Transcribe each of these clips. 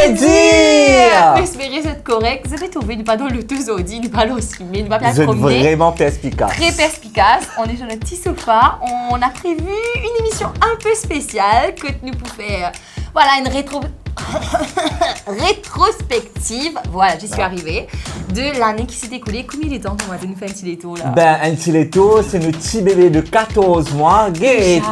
voulais dire? Espérez être correct. Vous avez trouvé, nous pas dans l'autozodie, nous pas dans le streaming, nous pas bien Vous êtes promener. vraiment perspicace. Très perspicace. On est sur notre petit sofa. On a prévu une émission un peu spéciale que nous pouvons faire. Voilà, une rétrospective, voilà, j'y suis arrivée, de l'année qui s'est écoulée. Combien de temps qu'on va nous faire un petit détour là? Ben, un petit léto, c'est notre petit bébé de 14 mois qui a été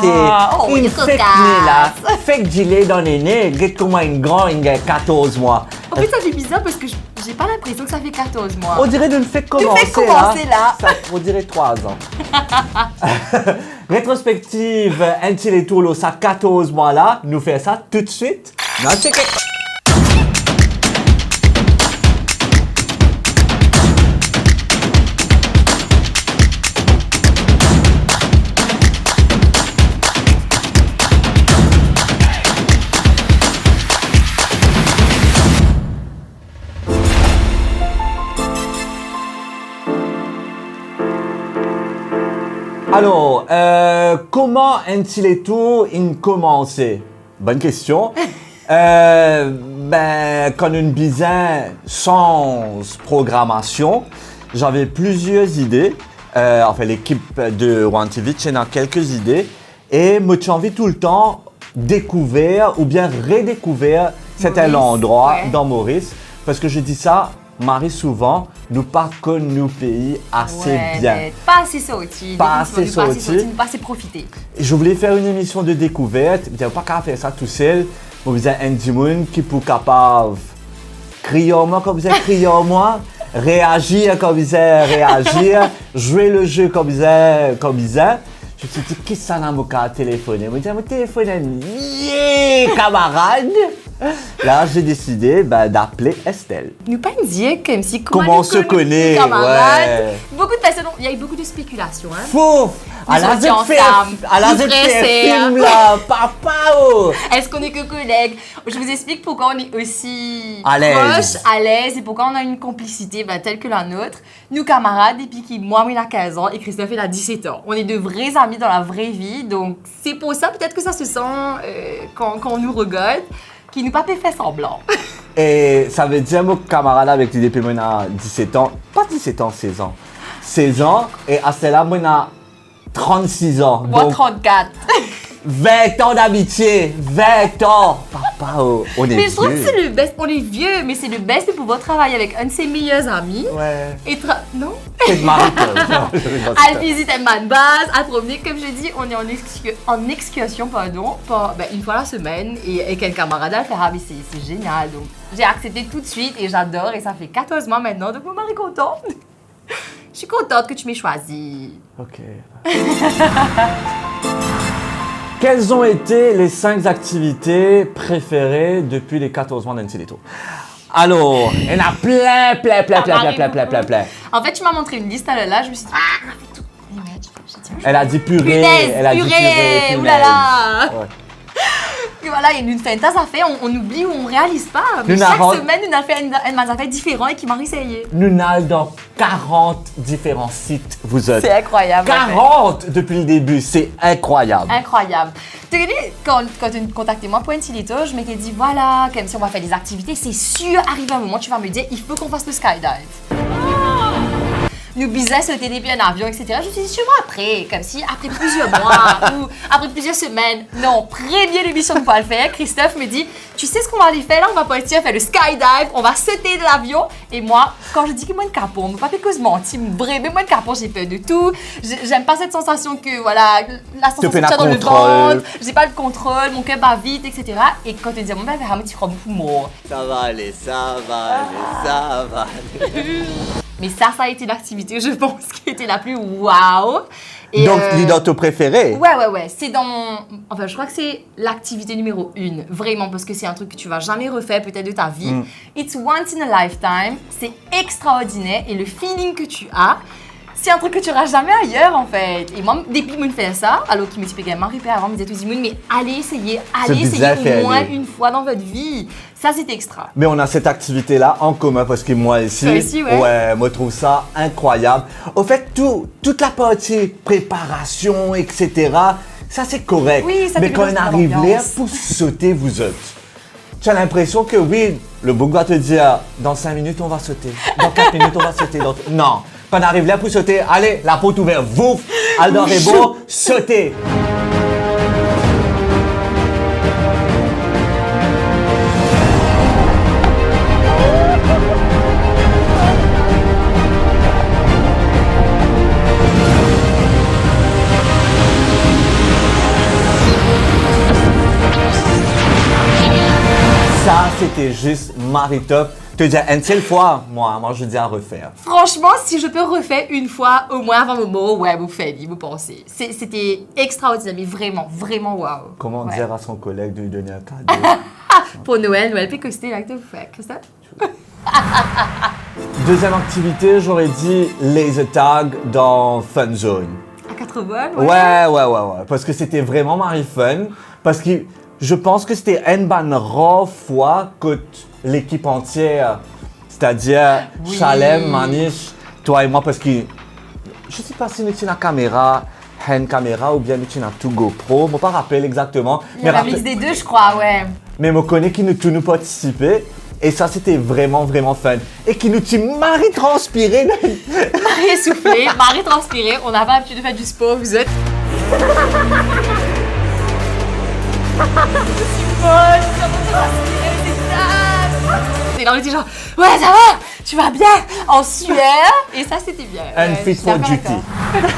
il une est fake cocasse. née là. Fake gilet dans les nez, regarde comment une grande, il a 14 mois. En fait, ça fait bizarre parce que j'ai pas l'impression que ça fait 14 mois. On dirait d'une fake commencer, là. Ça, on dirait 3 ans. Rétrospective, un petit léto, là, ça 14 mois là, nous fait ça tout de suite. Non, c'est que... Alors, comment un petit léto il commençait? Bonne question. Ben, quand une bizarre sans programmation, j'avais plusieurs idées. Enfin, l'équipe de One TV tient quelques idées. Et moi, j'ai envie tout le temps découvrir ou bien redécouvrir cet endroit dans Maurice. Parce que je dis ça, Marie, souvent, nous pas connu nos pays assez bien. Pas assez sorti. Pas assez sorti. Pas assez profité. Je voulais faire une émission de découverte. Je n'avais pas qu'à faire ça tout seul. Vous avez un monde qui peut capable crier en moi comme vous êtes crier en moi, réagir comme vous êtes réagir, jouer le jeu comme vous êtes comme vous êtes. Je me suis dit, qu'est-ce que ça n'a pas téléphoné? Je me suis dit, mon téléphone, camarade. Là, j'ai décidé d'appeler Estelle. Nous pas me dire comme si comment on se connaît, ouais. Beaucoup de personnes, il y a eu beaucoup de spéculation. Hein? Fou! À la de faire film là, papa! Oh. Est-ce qu'on est que collègues? Je vous explique pourquoi on est aussi proches, à l'aise et pourquoi on a une complicité telle que la nôtre. Nous camarades, depuis que moi, il a 15 ans et Christophe, il a 17 ans. On est de vrais amis dans la vraie vie, donc c'est pour ça peut-être que ça se sent quand on nous regarde. Qui nous pas fait semblant. Et ça veut dire, mon camarade avec lui depuis maintenant 17 ans, pas 17 ans, 16 ans. 16 ans, et à celle-là, moi, on a 36 ans. Moi, donc, 34. 20 ans d'amitié, 20 ans. Papa, on est mais je trouve que vieux. c'est le best, on est vieux, mais c'est le best de pouvoir travailler avec un de ses meilleurs amis. Ouais. Et non? C'est de Marie. À visiter un base, à promener, comme je dis, on est en excursion, une fois la semaine et avec un camarade à le faire, mais c'est génial. Donc j'ai accepté tout de suite et j'adore et ça fait 14 mois maintenant, donc mon mari est content. Je suis contente que tu m'aies choisi. Ok. Quelles ont été les 5 activités préférées depuis les 14 mois d'Antileto? Alors, il y en a plein. En fait, tu m'as montré une liste là, je me suis dit, on a fait tout. Elle a dit purée. Punaise, Elle a dit purée. Oulala. Ouais. Et voilà, il y a une tas à faire, on oublie ou on réalise pas. Mais chaque semaine, on a fait un affaire différent et qui m'a essayé. Nous allons dans 40 différents sites, vous êtes. C'est incroyable. 40 depuis le début, c'est incroyable. Incroyable. Tu sais, quand tu me contactais moi pour un Tilito, je m'étais dit, voilà, comme si on va faire des activités, c'est sûr, arrive un moment, tu vas me dire, il faut qu'on fasse le skydive. Nous bisons sauter depuis un avion, etc. Je me suis dit, sûrement après, comme si après plusieurs mois ou après plusieurs semaines. Non, première émission, on va le faire. Christophe me dit, tu sais ce qu'on va aller faire là? On va partir faire le skydive, on va sauter de l'avion. Et moi, quand je dis que moi, une capon, pas fait que je mentis, mais moi, une capon, j'ai peur de tout. J'aime pas cette sensation que, voilà, la sensation que tu as dans le ventre. J'ai pas le contrôle, mon cœur bat vite, etc. Et quand tu dis, mon père, tu crois beaucoup mort. Ça va aller, ça va aller. Mais ça a été l'activité, je pense, qui était la plus waouh. Donc, l'identité préférée? Ouais. C'est dans mon... Enfin, je crois que c'est l'activité numéro 1. Vraiment, parce que c'est un truc que tu vas jamais refaire peut-être de ta vie. It's once in a lifetime. C'est extraordinaire. Et le feeling que tu as, c'est un truc que tu n'auras jamais ailleurs, en fait. Et moi, depuis que je fais ça, alors qu'il me dit également, avant, me disait tout le monde, mais allez essayer au moins une fois dans votre vie. Ça, c'est extra. Mais on a cette activité-là en commun parce que moi ici, moi, je trouve ça incroyable. Au fait, toute la partie préparation, etc., ça, c'est correct. Oui, ça mais quand on arrive là, pour sauter, vous autres. tu as l'impression que oui, le bouc va te dire dans 5 minutes on va sauter, dans 4 minutes on va sauter. Non, quand on arrive là pour sauter, allez, la porte ouverte, vouf, Aldo Rebo, sautez. Ça, c'était juste Marie-top. Te dire une seule fois, moi, je dis à refaire. Franchement, si je peux refaire une fois, au moins avant Momo, ouais, vous faites, vous pensez. C'était extraordinaire, mais vraiment, vraiment wow. Comment Ouais. dire à son collègue de lui donner un cadeau? Pour Noël, puis que c'était là que vous faites, Christophe? Deuxième activité, j'aurais dit laser tag dans Fun Zone. À 80, Ouais. Parce que c'était vraiment Marie-Fun. Parce que je pense que c'était une bonne rare fois que l'équipe entière, c'est-à-dire Oui. Chalem, Manish, toi et moi, parce que je sais pas si nous avons la caméra, hand caméra ou bien nous avons tout GoPro, je ne me rappelle exactement. Il y a un mix des deux, je crois, ouais. Mais je connais qui nous tous nous participer. Et ça, c'était vraiment, vraiment fun. Et qui nous dit Marie transpirée. Marie essoufflée, Marie transpirée, on avait l'habitude de faire du sport, vous êtes. Et là, on était genre, ouais, ça va, tu vas bien, en sueur. Et ça, c'était bien. And Ouais, fit je suis for d'accord duty. d'accord.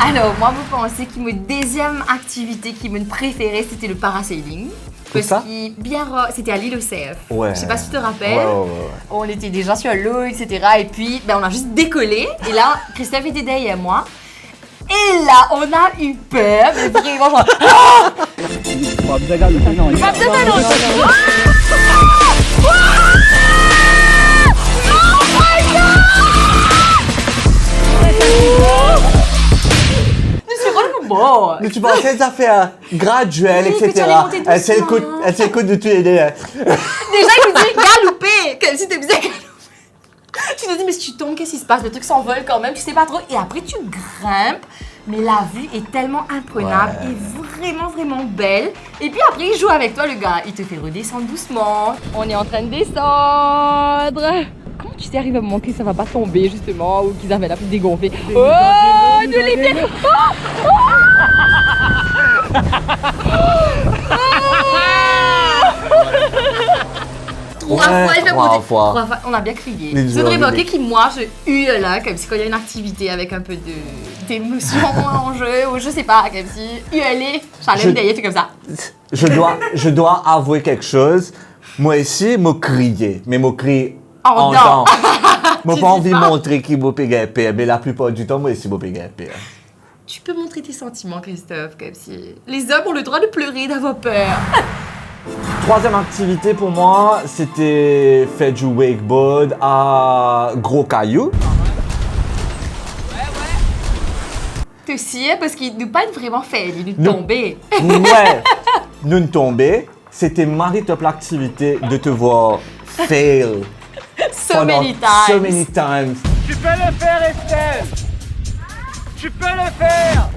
Alors, moi, vous pensez que ma deuxième activité qui me préférée, c'était le parasailing. Parce ça? que bien rare, c'était à l'île OCF. Ouais. Je sais pas si tu te rappelles. Ouais. On était déjà sur l'eau, etc. Et puis, ben, on a juste décollé. Et là, Christophe était derrière moi. Et là, on a eu peur. Mais vraiment, genre. Bon. Mais tu pensais des affaires graduelles, Oui, que tu etc. allais monter Elle s'écoute de tout aider. Déjà, il nous dit galoper. Comme si tu faisais galoper. Tu te dis, mais si tu tombes, qu'est-ce qui se passe? Le truc s'envole quand même, tu sais pas trop. Et après, tu grimpes. Mais la vue est tellement imprenable et vraiment, vraiment belle. Et puis après, il joue avec toi, le gars. Il te fait redescendre doucement. On est en train de descendre. Comment tu t'es arrivé à me montrer que ça va pas tomber, justement, ou qu'ils avaient la plus dégonflée? Oh, de l'épée! Trois fois, il fait trois monter. fois. 3 fois. On a bien crié. Les Vous devez joueurs, remarquer que moi, je hurle là, comme si quand il y a une activité avec un peu d'émotion en jeu, ou je sais pas, comme si hurler. Chalem derrière fait comme ça. Je dois avouer quelque chose. Moi ici, je criais. Mais je crie En temps. dents. Je Tu pas dis envie de pas. montrer qu'il m'a payé un pire. Mais la plupart du temps, moi ici, je paye un pire. Tu peux montrer tes sentiments, Christophe, comme si. Les hommes ont le droit de pleurer, d'avoir peur. Troisième activité pour moi, c'était faire du wakeboard à Gros Caillou. T'es aussi, parce qu'il nous pas vraiment fait, il nous Non. tombait. Ouais, nous tombés. C'était Marie-top l'activité de te voir fail. So many times. So many times. Tu peux le faire, Estelle. Tu peux le faire.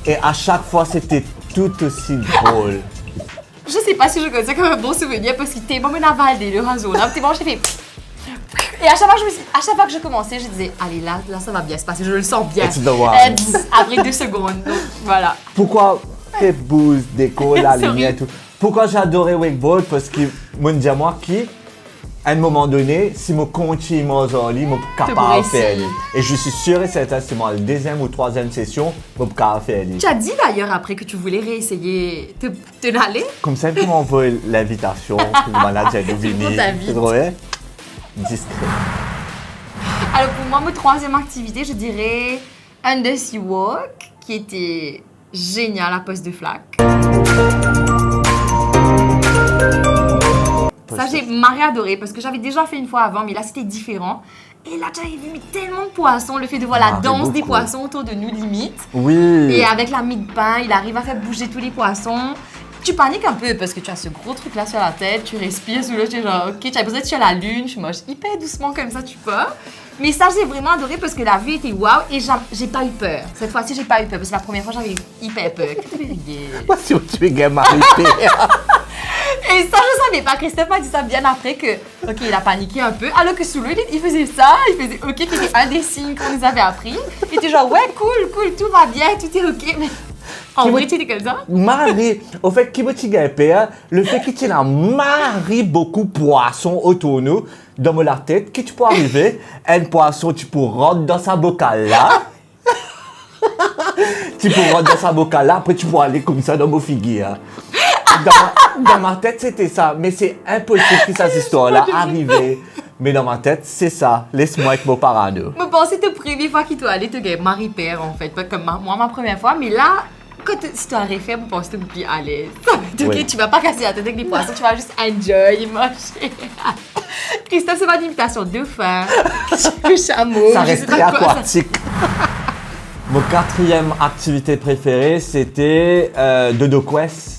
Et à chaque fois, c'était tout aussi drôle. Je sais pas si je connais ça comme un bon souvenir parce qu'il était bon, mais avalé le raseau. Là, t'es bon, j'ai fait. Et à chaque fois que je commençais, je disais, allez, là, ça va bien se passer, je le sens bien. It's the one. Et après 2 secondes. Donc, voilà. Pourquoi tes bouses, déco, la Sorry. lumière, tout. Pourquoi j'ai adoré wakeboard? Parce que moi, je dis à moi qui, à un moment donné, si je continue mon lit, je suis capable de faire. réussis. Et je suis sûr et certain, c'est moi la deuxième ou troisième session, je suis capable de faire. Tu as dit d'ailleurs après que tu voulais réessayer te l'aller. Comme ça, tu m'envoies l'invitation, puis le manager de Tout le monde venir. t'invite. C'est vrai? Discret. Alors pour moi, ma troisième activité, je dirais Undersea Walk, qui était génial à poste de flaque. Ça, j'ai marre adoré parce que j'avais déjà fait une fois avant, mais là, c'était différent. Et là, j'avais vu mais tellement de poissons, le fait de voir la Ah, danse des beaucoup. poissons autour de nous, limite. Oui. Et avec la mie de pain, il arrive à faire bouger tous les poissons. Tu paniques un peu parce que tu as ce gros truc là sur la tête, tu respires sous l'eau, tu es genre, ok, tu as besoin d'être sur la lune, je marche hyper doucement comme ça, tu peux. Mais ça, j'ai vraiment adoré parce que la vue était waouh et j'ai pas eu peur. Cette fois-ci, j'ai pas eu peur parce que la première fois, j'avais eu hyper peur. Qu'est-ce que tu fais? Moi, si tu es game Marie Et ça, je savais pas. Christophe m'a dit ça bien après que, ok, il a paniqué un peu. Alors que sous l'eau, il faisait ça, il faisait ok, c'était un des signes qu'on nous avait appris. Il était genre, ouais, cool, tout va bien, tout est ok. Mais en vrai, tu étais comme ça? Marie, au fait, qui me père, le fait que tu as Marie beaucoup poisson autour de nous, dans la tête, que tu peux arriver, un poisson, tu peux rentrer dans sa bocal là. Tu peux rentrer dans sa bocal là, après tu peux aller comme ça dans mon figure. Dans ma tête, c'était ça. Mais c'est impossible que cette histoire-là arrive. Mais dans ma tête, c'est ça. Laisse-moi être mon parano. Je pensais que c'était la première fois qu'il doit aller te gagner Marie-Père, en fait. Pas comme moi, ma première fois. Mais là, quand si tu as refait, je pense que tu es plus à l'aise. Ok, tu vas pas casser la tête avec les poissons, tu vas juste enjoy, manger. Christophe, c'est pas une imitation de fin. Chameau. Ça reste très aquatique. Mon quatrième activité préférée, c'était Dodo Quest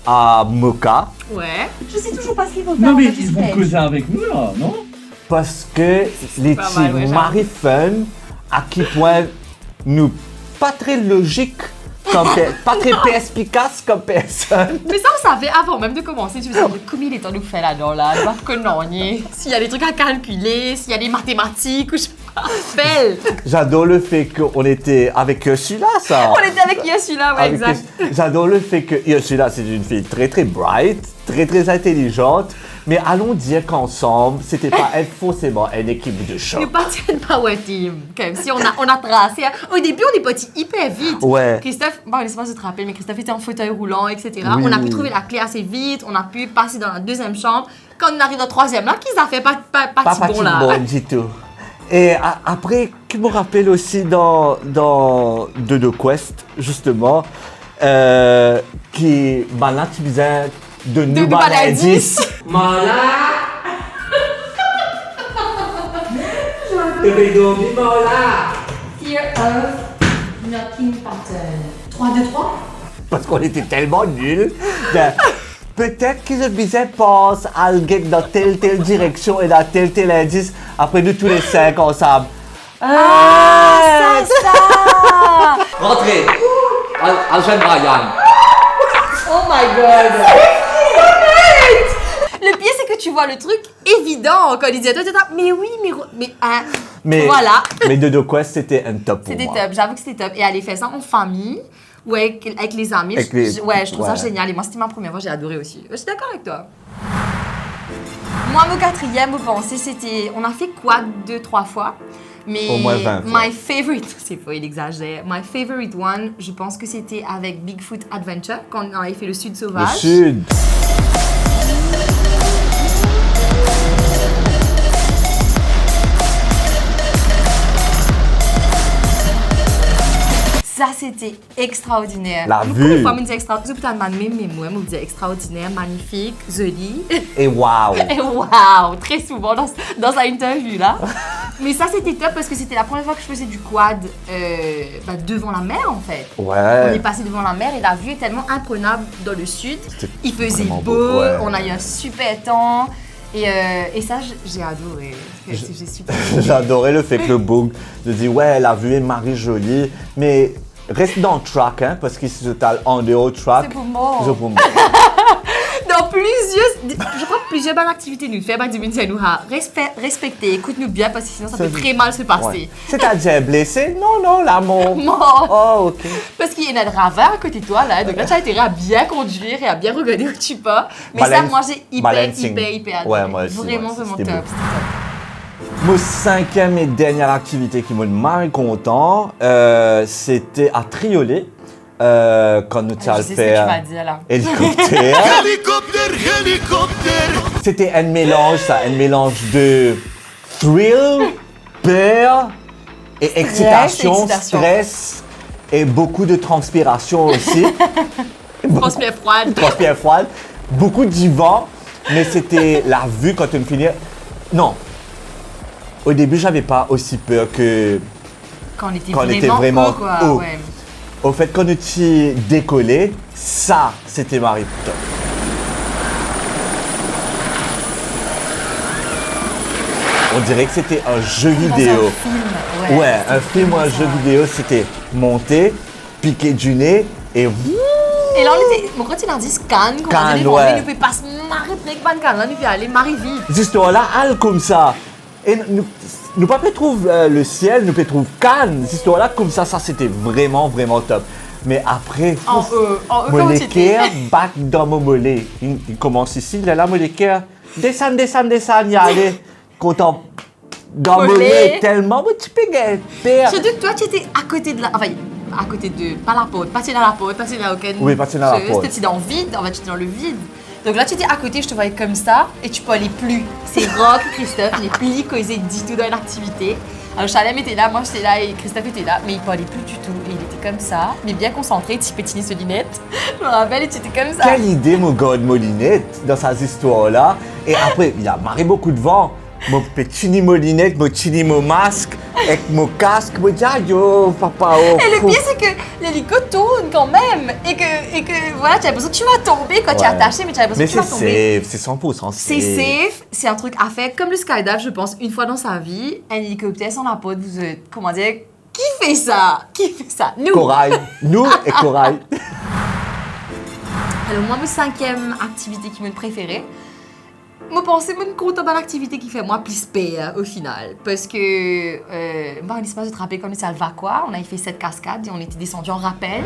à Moka. Ouais. Je sais toujours pas ce qu'ils vont faire. Non mais ils vont causer avec nous là, non? Parce que les pas mal, ouais, petits Marie Fun, à qui point nous pas très logique, pas très perspicace comme personne. Mais ça, on savait avant même de commencer. Tu me disais, combien il est temps de nous faire là-dedans, là? Je vois que non, s'il y a des trucs à calculer, s'il y a des mathématiques, ou je sais pas, fais. J'adore le fait qu'on était avec Ursula, ça. On était avec Yoshula, ouais, exact. J'adore le fait que Ursula, c'est une fille très très bright, très très intelligente. Mais allons dire qu'ensemble, c'était pas elle forcément une équipe de choc. On est parti à une power team. Comme si on a tracé. Au début, on est parti hyper vite. Ouais. Christophe, bon, laisse-moi je te rappeler, mais Christophe était en fauteuil roulant, etc. Oui, on a pu oui. trouver la clé assez vite, on a pu passer dans la deuxième chambre. Quand on arrive dans la troisième, là, qu'ils a fait pas Pas bon là. bon du tout. Et après, qui me rappelle aussi dans Dodo Quest, justement, qui, là, tu disais de nous indices. Malade. Je vais dormir là. Fear of Knocking Pattern. 3-2-3? Parce qu'on était tellement nuls. Peut-être qu'ils disaient pense à aller dans telle direction et dans tel indice. Après nous tous les 5 ensemble. Ah, ça! Rentrez. Algène Ryan. Oh my god! Le pire, c'est que tu vois le truc évident quand il disait toi, mais oui, Mais voilà. Mais Dodo Quest, c'était un top pour C'était moi. top, j'avoue que c'était top. Et aller faire ça en famille ou avec les amis, je trouve ça génial. Et moi, c'était ma première fois, j'ai adoré aussi. Je suis d'accord avec toi. Moi, mon quatrième, vous pensez, c'était. On a fait quad 2-3 fois. Mais Au moins 20 fois. my favorite, c'est pas, il exagère. My favorite one, je pense que c'était avec Bigfoot Adventure, quand on avait fait le Sud Le Sauvage. Sud. Ça, c'était extraordinaire. La Beaucoup vue. de fois, on me disait extraordinaire. Même moi, on me disait extraordinaire, magnifique, joli. Et waouh. Et waouh, très souvent dans cette interview là. Mais ça, c'était top parce que c'était la première fois que je faisais du quad devant la mer en fait. On est Ouais. passé devant la mer et la vue est tellement imprenable dans le sud. Il faisait vraiment beau, beau, ouais. on a eu un super temps. Et ça, j'ai adoré. J'ai super aimé. J'adorais le fait que le bug de dire ouais, la vue est Marie jolie, mais reste dans le track, hein, parce que si tu es en dehors du track, C'est pour moi. c'est pour moi. Dans je crois que plusieurs bonnes activités nous fait, c'est nous respecter, écoute-nous bien parce que sinon ça peut très mal se passer. Ouais. C'est-à-dire blessé? Non, l'amour. Mort. Oh, ok. Parce qu'il y a un ravin à côté de toi là, donc là tu as intérêt à bien conduire et à bien regarder où tu vas. Mais ça, Balancing. moi j'ai Balancing. hyper adoré. Ouais, moi aussi, Vraiment, ouais, vraiment c'était top. beau. C'était top. Mon cinquième et dernière activité qui m'a marre content, c'était à Triolet, quand nous Je allons sais ce que tu vas faire dire là. hélicoptère. C'était un mélange de thrill, peur et excitation, stress et beaucoup de transpiration aussi. Transpire froide. Transpire froide, beaucoup de divan, mais c'était la vue quand on finit. Non. Au début, j'avais pas aussi peur que Quand on était Quand on était vraiment, vraiment haut, quoi. haut. Ouais. au fait quand on t'y décollé, ça, c'était Marie top. On dirait que c'était un jeu Dans vidéo. un film, Ouais, un film ou un jeu vidéo, c'était monter, piquer du nez et Et là, on était. Mon quand il a dit Cannes, qu'on a dit, ouais. nous pouvons pas se marrer avec Ban Cannes, là, nous pouvons aller marrer vite. cette histoire-là, elle comme ça. Et nous pas peut trouver le ciel, nous peut trouver Cannes. Cette histoire-là, comme ça, c'était vraiment, vraiment top. Mais après, En mon comment équerre back dans mon mollet. Il commence ici, il est là, mon équerre. Descends, y aller. Content. Dans mon Mollet. mollet, tellement, mon petit péguet. Père. Surtout que toi, tu étais à côté de la. Enfin, à côté de. Pas la porte, pas dans la porte, pas dans aucune. Oui, pas dans la porte. C'était dans le vide, en fait, tu étais dans le vide. Donc là, tu étais à côté, je te voyais comme ça, et tu parlais plus. C'est rare que Christophe n'est plus causé du tout dans l'activité. Alors, Chalem était là, moi j'étais là, et Christophe était là, mais il parlait plus du tout. Et il était comme ça, mais bien concentré, tu pétinais ses lunettes. Je me rappelle, et tu étais comme ça. Quelle idée, mon gars de Molinette, dans ces histoires-là. Et après, il a marré beaucoup de vent. Mon petit Molinette, mon petit masque, avec mon casque, mon dit, yo, papa, oh. Et le pire, c'est que l'hélico tourne quand même. Et que voilà, tu as l'impression que tu vas tomber quand tu es Ouais. attaché, mais tu as l'impression Mais que tu vas c'est tomber. safe, c'est 100% safe. C'est safe, c'est un truc à faire comme le skydive, je pense, une fois dans sa vie. Un hélicoptère sans la pote, vous êtes, comment dire, qui fait ça? Qui fait ça? Nous! Corail. Nous et Corail. Alors, moi, ma cinquième activité qui me préférée, je pense que c'est une grosse activité qui fait moi plus peur au final. Parce que, bon, on espace de te rappeler quand on était à Alvacois, on avait fait 7 cascades et on était descendu en rappel.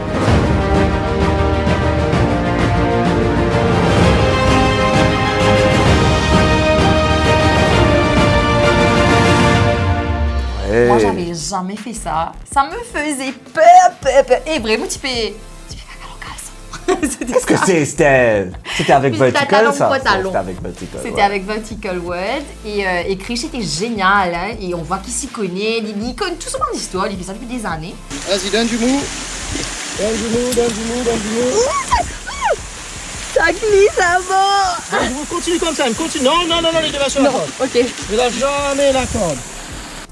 Ouais. Moi, j'avais jamais fait ça. Ça me faisait peur. Et vraiment, tu fais caca en caleçon. Qu'est-ce que c'est, Estelle? C'était avec Puis Vertical, pantalon, ça? pantalon. C'était avec Vertical. C'était ouais. avec Vertical World et Krish était génial hein, et on voit qu'il s'y connaît, il connaît tout son histoire, il fait ça depuis des années. Vas-y, donne du mou. Donne du mou, donne du mou, donne du mou. Ça glisse avant. Donne du mou, continue comme ça, continue. Non, les deux sur la corde. Ok. Ne lâche jamais la corde.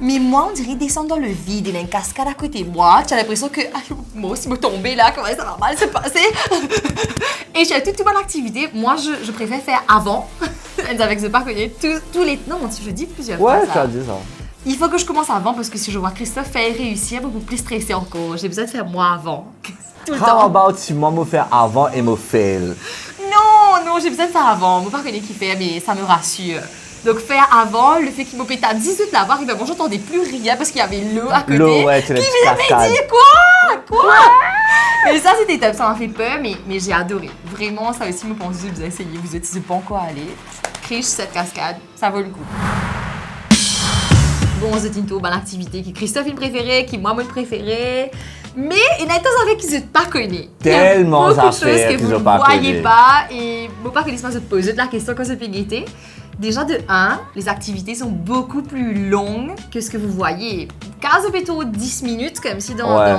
Mais moi, on dirait descendre dans le vide, il y a une cascade à côté de moi, tu as l'impression que moi aussi me tomber là, comment ça va mal se passer. Et j'ai toute bonne activité, moi je préfère faire avant, avec ce parc, tous les... Non, je dis plusieurs fois Ouais, ça. tu as dit ça. Il faut que je commence avant parce que si je vois Christophe faire réussir, beaucoup plus stressé encore. J'ai besoin de faire moi avant. Tout le How temps. about si moi me faire avant et me fail? Non, j'ai besoin de faire avant. Moi, pas connais qui fait, mais ça me rassure. Donc, faire avant, le fait qu'il m'a pété à 18 là-bas, et ben moi, j'entendais plus rien parce qu'il y avait l'eau à côté. L'eau, ouais, c'est la Qui petite m'avait cascade. dit quoi? Mais ça, c'était top. Ça m'a fait peur, mais j'ai adoré. Vraiment, ça aussi, me pense que vous essayez. Vous n'êtes pas encore allé. Krish, cette cascade, ça vaut le coup. Bon, c'est Tinto, bonne activité qui Christophe il préféré, qui moi me préféré. Mais il y a des choses qui ne sont pas connues. Tellement Il y a beaucoup de d'affaires choses que qu'ils vous ont ne pas voyez connues. pas. Et bon, pas que les se poser de la question quand c'est pégueté. Déjà, de 1, les activités sont beaucoup plus longues que ce que vous voyez. 15 plutôt 10 minutes, comme si dans, Ouais.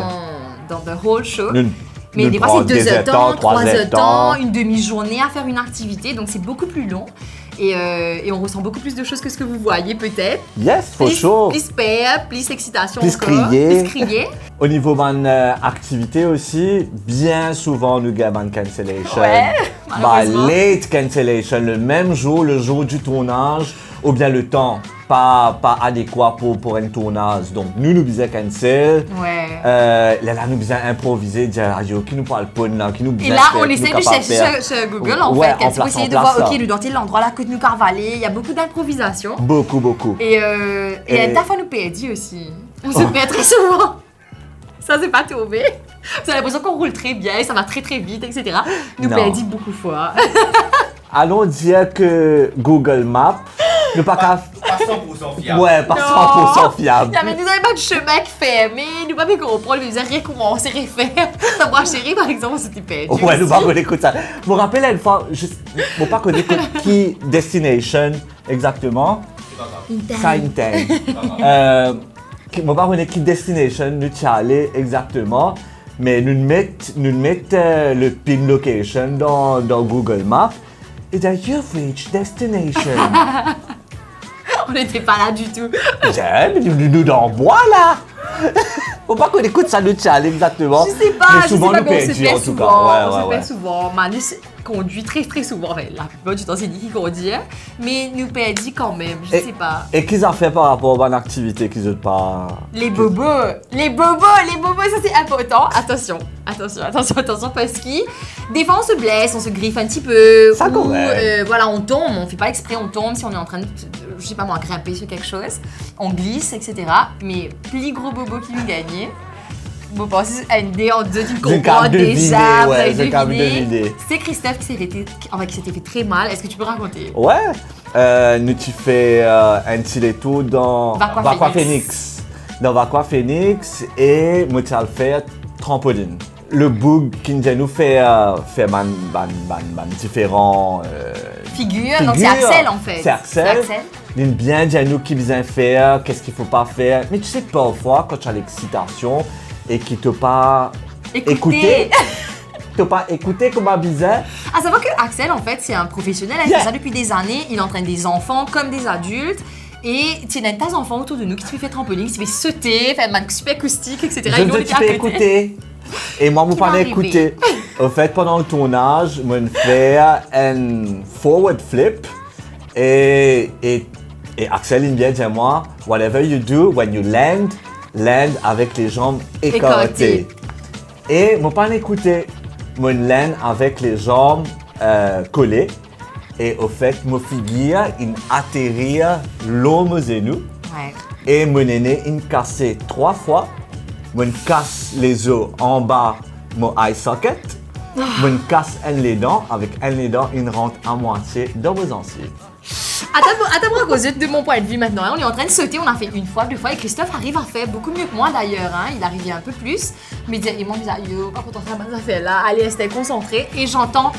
dans The Whole Show. Nous- Mais nous des fois, prend c'est 2 des heures de temps, 3 3 heures de temps, une demi-journée à faire une activité. Donc, c'est beaucoup plus long. Et on ressent beaucoup plus de choses que ce que vous voyez, peut-être. Yes, for Plus, sure. plus peur, plus excitation Plus encore, crier. plus crier. Au niveau de mon activité aussi, bien souvent, nous avons une cancellation. Ouais, Bah, malheureusement. late cancellation, le même jour, le jour du tournage, ou bien le temps pas adéquat pour un tournage. Donc, nous disons cancel. Ouais. Là, nous disons improviser, dire, ah, yo, qui nous parle pas là, qui nous Et là, on essaie de chercher sur Google, en Ouais, fait, en pour place, essayer en de voir, place, OK, ça. nous, dans tel endroit là que nous carvaler. Il y a beaucoup d'improvisation. Beaucoup. Et Et- la fois, nous perdit aussi. On se perd très souvent. Ça, c'est pas tombé. Vous avez l'impression qu'on roule très bien, ça va très très vite, etc. Nous Non. perdit beaucoup de fois. Allons dire que Google Maps, ne pas qu'à... Pas 100% fiable. Ouais, pas 100% fiable. Il y avait des pas de chemin qui fait, mais nous pas comprendre, nous avons recommencer, refaire. Ça moi, chérie, par exemple, c'était perdu. Ouais, nous aussi. pas connaître ça. Je me rappelle une fois, je ne pas connaître qui destination exactement. Ça, Intend. Je ne pas connaître qui destination nous y allé exactement, mais nous mettons le pin location dans Google Maps. Et là, you've reached destination. On n'était pas là du tout. J'aime, nous dans le bois là. Faut pas qu'on écoute ça nous y allé exactement. Je sais pas, mais je sais souvent pas nous comment on se perdus fait en tout cas. souvent. On se Ouais. fait souvent. Man, conduit très très souvent. Enfin, la plupart du temps, c'est lui qui conduit. Mais nous perdit quand même, je sais pas. Et qu'ils ont fait par rapport à une activité qu'ils n'ont pas. Les bobos, ça c'est important. Attention, parce que des fois on se blesse, on se griffe un petit peu. Ça ou correct. voilà, on tombe, on fait pas exprès, on tombe si on est en train de, je sais pas moi, grimper sur quelque chose. On glisse, etc. Mais plus gros bobo qui nous gagne. Bon, pensez à une idée en deux, tu comprends déjà, vous avez deviné. C'est Christophe qui s'était fait très mal. Est-ce que tu peux raconter? Ouais, nous tu fais un petit tour dans Vaqua Phoenix. Dans Vaqua Phoenix et moi tu as fait trampoline. Le bug qui nous fait différents figures. Donc c'est Axel en fait. C'est Axel. Il aime bien dire nous qui vient faire, qu'est-ce qu'il faut pas faire. Mais tu sais que parfois quand tu as l'excitation et qu'il t'a pas écouté. T'as pas écouté comment bizarre? À savoir que Axel, en fait, c'est un professionnel. Il fait ça depuis des années. Il entraîne des enfants comme des adultes. Et tu as des enfants autour de nous qui se fait trampoline, qui se fait sauter, faire un super acoustique, etc. Je ne t'ai pas écouté. Et moi, vous pas écouté. Au fait, pendant le tournage, je fais un forward flip. Et Axel, il vient dire moi, whatever you do, when you land avec les jambes écartées. Et moi, pas écouté. Moi, land avec les jambes collées. Et au fait, mon figure, il atterrit l'homme genou. Ouais. Et mon aîné, il cassé 3 fois. Moi, casse les os en bas, mon eye socket. Moi, casse les dents. Avec les dents, il rentre à moitié dans vos gencives. Attends, à cause de mon point de vue maintenant, on est en train de sauter, on a fait 1 fois, 2 fois, et Christophe arrive à faire beaucoup mieux que moi d'ailleurs, il arrivait un peu plus, mais il m'a dit, yo, pas content de faire ma affaire là, allez, restez concentré, et j'entends.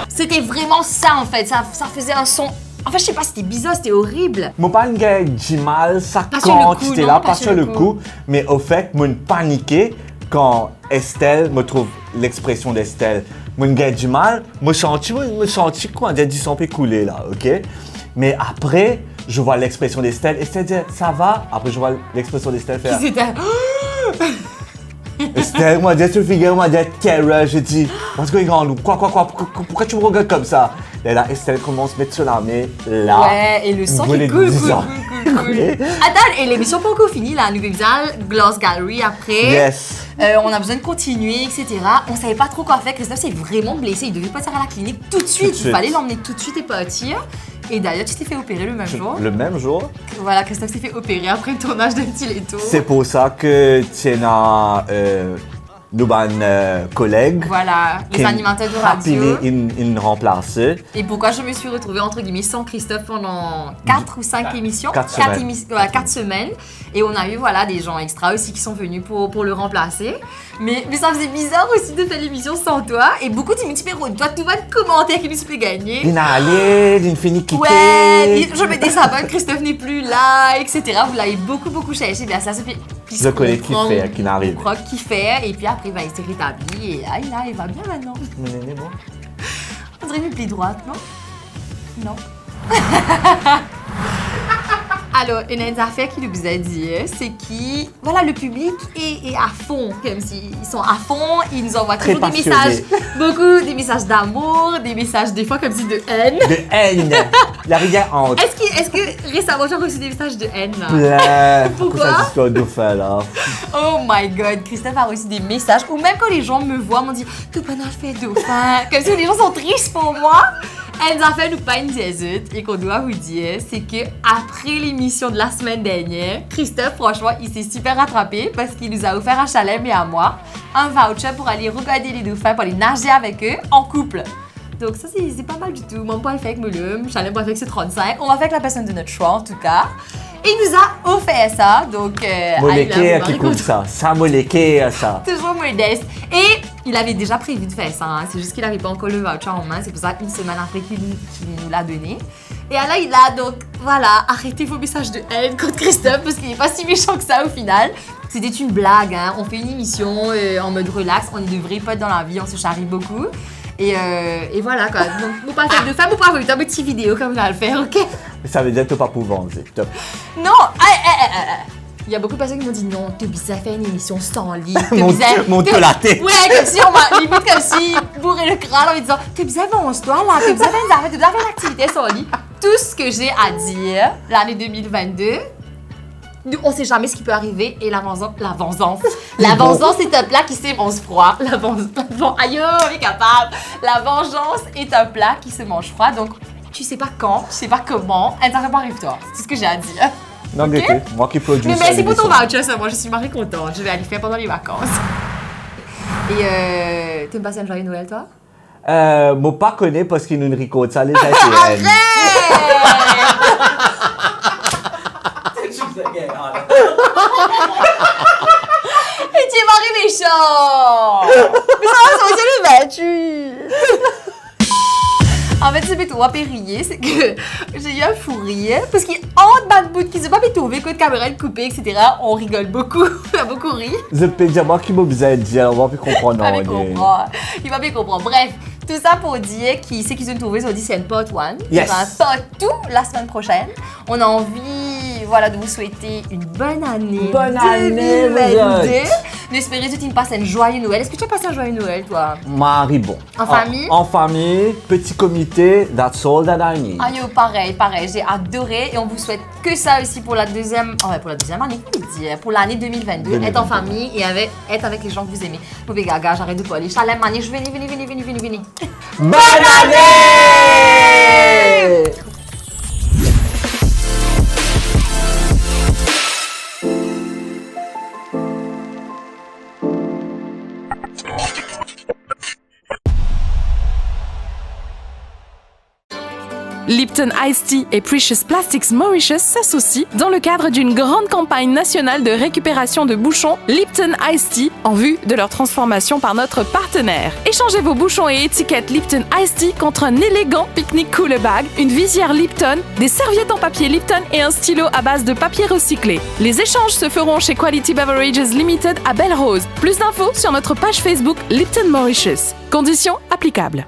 C'était vraiment ça en fait, ça faisait un son. Enfin, je sais pas, c'était bizarre, c'était horrible. Mon père a du mal, ça Pas sur le quand coup, j'étais non, là, pas pas sur sur le le coup. Mais au fait, moi, paniqué quand Estelle me trouve l'expression d'Estelle. Moi, j'ai du mal, me senti quoi, du sang peut couler là, ok? Mais après, je vois l'expression d'Estelle. Estelle dit, ça va? Après, je vois l'expression d'Estelle faire. Estelle, moi, dit, tu figure, moi, dit, terror. Je dis, what's going on? Pourquoi tu me regardes comme ça? Et là, Estelle commence à mettre sur la main, là. Ouais, et le sang qui coule. Attends, et l'émission pas encore finie, là. Nous faisons Glass Gallery après. Yes. On a besoin de continuer, etc. On savait pas trop quoi faire. Christophe s'est vraiment blessé. Il devait partir à la clinique tout de suite. Il fallait l'emmener tout de suite et partir. Et d'ailleurs, tu t'es fait opérer le même jour. Le même jour. Voilà, Christophe s'est fait opérer après le tournage d'un petit Leto. C'est pour ça que tu as nos collègues. Voilà, les animateurs de radio. Ils remplacent. Et pourquoi je me suis retrouvée entre guillemets sans Christophe pendant 4 ou 5 émissions. 4 semaines. 4 semaines. Et on a eu des gens extra aussi qui sont venus pour le remplacer. Mais ça faisait bizarre aussi de faire l'émission sans toi. Et beaucoup de multipéros, toi, tout va de commentaires qui nous se fait gagner. Il a allé, il finit quitter. Ouais, je me désabonne, Christophe n'est plus là, etc. Vous l'avez beaucoup cherché. Bien, ça se fait. Je connais qui fait, qui n'arrive. Qui fait, et puis après, il s'est rétabli. Et là, il va bien maintenant. Mon aîné, bon. On dirait une plie droite, non? Non. Alors, une des affaires qu'il nous a dit, c'est que le public est à fond, comme s'ils sont à fond, ils nous envoient toujours des messages, des messages d'amour, des messages des fois comme si de haine. De haine. La rivière honte. Est-ce que récemment j'ai reçu des messages de haine là? Plein. Pourquoi? Cette histoire de fin là. Oh my god, Christophe a reçu des messages, ou même quand les gens me voient, m'ont dit « Tu peux pas faire dauphin », comme si les gens sont tristes pour moi. Elle nous a fait nous pas une diète et qu'on doit vous dire, c'est que après l'émission de la semaine dernière, Christophe, franchement, il s'est super rattrapé parce qu'il nous a offert à Chalem et à moi un voucher pour aller regarder les dauphins, pour aller nager avec eux en couple. Donc ça, c'est pas mal du tout. Mon poil fait avec Moulum, Chalem poil fait avec ses 35. On va faire avec la personne de notre choix, en tout cas. Et il nous a offert ça, donc... Moléqué qui coûte ça. Ça, moléqué, ça. Toujours modeste. Et il avait déjà prévu de faire ça, hein. C'est juste qu'il n'avait pas encore le voucher en main. C'est pour ça qu'une semaine après qu'il nous l'a donné. Et là, il a donc, arrêtez vos messages de haine contre Christophe parce qu'il n'est pas si méchant que ça au final. C'était une blague, hein. On fait une émission en mode relax. On est de vrais potes dans la vie, on se charrie beaucoup. Et voilà quoi. Donc, vous pas faire de femme ou pas faire une petite vidéo comme on va le faire, ok? Ça veut dire que tu n'as pas pour vendre, top. Non, Il y a beaucoup de personnes qui m'ont dit non, t'es bizarre, faire une émission sans lit. Monte la tête. Ouais, comme si on m'a limite comme si bourré le crâne en me disant t'es bizarre, avance-toi là, t'es bizarre, t'es bizarre, faire une activité sans lit. Tout ce que j'ai à dire, l'année 2022, nous, on sait jamais ce qui peut arriver et la vengeance, c'est un plat qui se mange froid. Aïe, on est capable. La vengeance est un plat qui se mange froid, donc tu sais pas quand, tu sais pas comment, ça arrive-toi. C'est ce que j'ai à dire. Non, okay? mais moi qui produis. Mais merci pour ton voucher, ça. Moi, je suis marrée contente. Je vais aller faire pendant les vacances. Et tu me passes un joyeux Noël, toi? Moi, pas connais parce qu'il nous ricote ça, les ATN. Et tu es mari méchant! Mais ça va, c'est le 28! En fait, c'est plutôt rire, c'est que j'ai eu un fou rire parce qu'entre bad bout qui se pas trouvé que de caméra coupée, etc., on rigole beaucoup, on a beaucoup ri. Je peux dire, moi qui m'a besoin de dire, on va plus comprendre. Il va bien comprendre. Bref, tout ça pour dire qui c'est qu'ils ont trouvé sur c'est une part 1. Yes. On va part tout la semaine prochaine. On a envie, voilà, de vous souhaiter une bonne année. Bonne année, 2022. J'espère que tu me passes un joyeux Noël. Est-ce que tu as passé un joyeux Noël, toi? Marie, bon. En famille? En famille, petit comité, that's all that I need. Ah yo, pareil, j'ai adoré et on vous souhaite que ça aussi pour la deuxième année, pour l'année 2022, être en famille et être avec les gens que vous aimez. Poupée Gaga, j'arrête de parler. Chalem, Mani, je venez. Bonne année! Lipton Iced Tea et Precious Plastics Mauritius s'associent dans le cadre d'une grande campagne nationale de récupération de bouchons Lipton Iced Tea en vue de leur transformation par notre partenaire. Échangez vos bouchons et étiquettes Lipton Iced Tea contre un élégant pique-nique cooler bag, une visière Lipton, des serviettes en papier Lipton et un stylo à base de papier recyclé. Les échanges se feront chez Quality Beverages Limited à Belle-Rose. Plus d'infos sur notre page Facebook Lipton Mauritius. Conditions applicables.